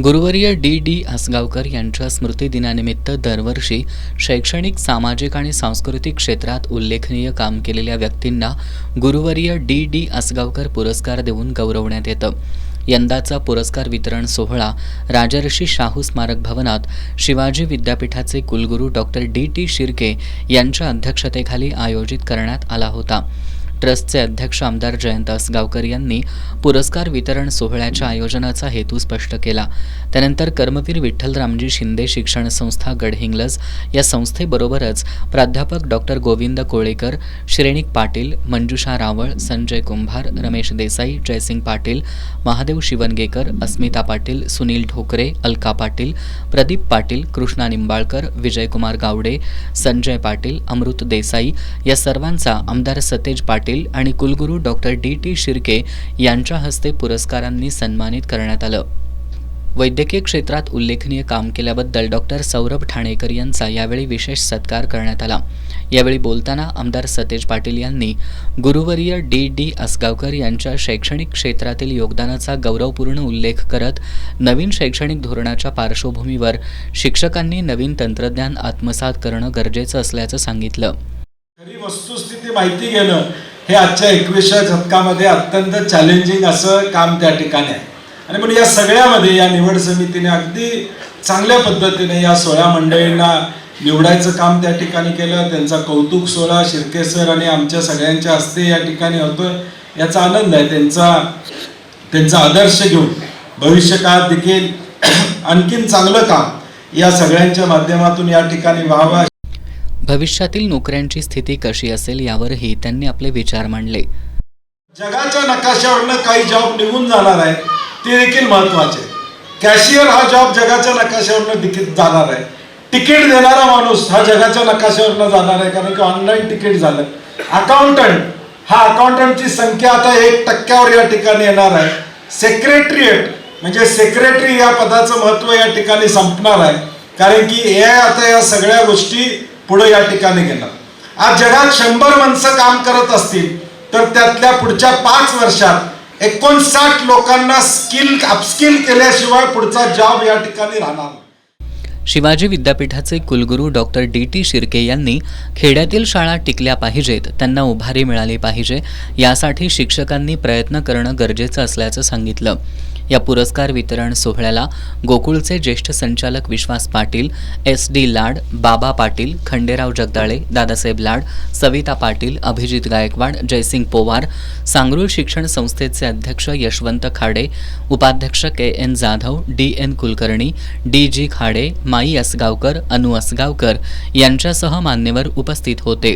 गुरुवर्य D Asgaonkar यांच्या स्मृतिदिनानिमित्त दरवर्षी शैक्षणिक, सामाजिक आणि सांस्कृतिक क्षेत्रात उल्लेखनीय काम केलेल्या व्यक्तींना गुरुवर्य डी आसगावकर पुरस्कार देऊन गौरवण्यात येतं. यंदाचा पुरस्कार वितरण सोहळा राजर्षी शाहू स्मारक भवनात शिवाजी विद्यापीठाचे कुलगुरू डॉक्टर डी शिर्के यांच्या अध्यक्षतेखाली आयोजित करण्यात आला होता. ट्रस्टचे अध्यक्ष आमदार जयंत आसगावकर यांनी पुरस्कार वितरण सोहळ्याच्या आयोजनाचा हेतू स्पष्ट केला. त्यानंतर कर्मवीर विठ्ठलरामजी शिंदे शिक्षण संस्था गडहिंग्लज या संस्थेबरोबरच प्राध्यापक डॉक्टर गोविंद कोळेकर, श्रेणिक पाटील, मंजुषा रावळ, संजय कुंभार, रमेश देसाई, जयसिंग पाटील, महादेव शिवनगेकर, अस्मिता पाटील, सुनील ढोकरे, अलका पाटील, प्रदीप पाटील, कृष्णा निंबाळकर, विजयकुमार गावडे, संजय पाटील, अमृत देसाई या सर्वांचा आमदार सतेज पाटील आणि कुलगुरू डॉक्टर डी शिर्के यांच्या हस्ते पुरस्कारांनी सन्मानित करण्यात आलं. वैद्यकीय क्षेत्रात उल्लेखनीय काम केल्याबद्दल डॉक्टर सौरभ ठाणेकर यांचा यावेळी विशेष सत्कार करण्यात आला. यावेळी बोलताना आमदार सतेज पाटील यांनी गुरुवर्य डी आसगावकर यांच्या शैक्षणिक क्षेत्रातील योगदानाचा गौरवपूर्ण उल्लेख करत नवीन शैक्षणिक धोरणाच्या पार्श्वभूमीवर शिक्षकांनी नवीन तंत्रज्ञान आत्मसात करणं गरजेचं असल्याचं सांगितलं. खरी वस्तुस्थिती माहिती घेणं हे आजच्या 21व्या शतकामध्ये अत्यंत चॅलेंजिंग असं काम त्या ठिकाणी आहे. आणि म्हणून या सगळ्यामध्ये या निवड समितीने अगदी चांगल्या पद्धतीने या 16 मंडळींना निवडायचं काम त्या ठिकाणी केलं. त्यांचा कौतुक सोहळा शिर्के सर आणि आमच्या सगळ्यांच्या हस्ते या ठिकाणी होतोय. याचा आनंद आहे. त्यांचा आदर्श घेऊन भविष्यकाळात देखील आणखीन चांगलं काम या सगळ्यांच्या माध्यमातून या ठिकाणी व्हावं. भविष्यातील नोकऱ्यांची स्थिती कशी असेल यावरही त्यांनी आपले विचार मांडले. जगाच्या नकाशावरनं काही जॉब निघून जाणार आहे ते देखील महत्वाचे. कॅशियर हा जॉब जगाच्या नकाशावरनं देखील जाणार आहे. तिकीट देणारा माणूस हा जगाच्या नकाशावरनं जाणार आहे, कारण की ऑनलाईन तिकीट झालं. अकाउंटंट हा अकाउंटंटची संख्या आता 1% या ठिकाणी येणार आहे. सेक्रेटरिएट म्हणजे सेक्रेटरी या पदाचं महत्व या ठिकाणी संपणार आहे, कारण की AI आता या सगळ्या गोष्टी पुढे या ठिकाणी घेणार. आज जगात 100 माणसं काम करत असतील तर त्यातल्या पुढच्या 5 वर्षात 59 लोकांना अपस्किल केल्याशिवाय पुढचा जॉब या ठिकाणी राहणार. शिवाजी विद्यापीठाचे कुलगुरू डॉक्टर डी शिर्के यांनी खेड्यातील शाळा टिकल्या पाहिजेत, त्यांना उभारी मिळाली पाहिजे, यासाठी शिक्षकांनी प्रयत्न करणं गरजेचं असल्याचं सांगितलं. या पुरस्कार वितरण सोहळ्याला गोकुळचे ज्येष्ठ संचालक विश्वास पाटील, SD लाड, बाबा पाटील, खंडेराव जगदाळे, दादासाहेब लाड, सविता पाटील, अभिजित गायकवाड, जयसिंग पोवार, सांगरूळ शिक्षण संस्थेचे अध्यक्ष यशवंत खाडे, उपाध्यक्ष KN Jadhav, DN Kulkarni, DG Khade, माई असगावकर, अनु असगावकर यांच्यासह मान्यवर उपस्थित होते.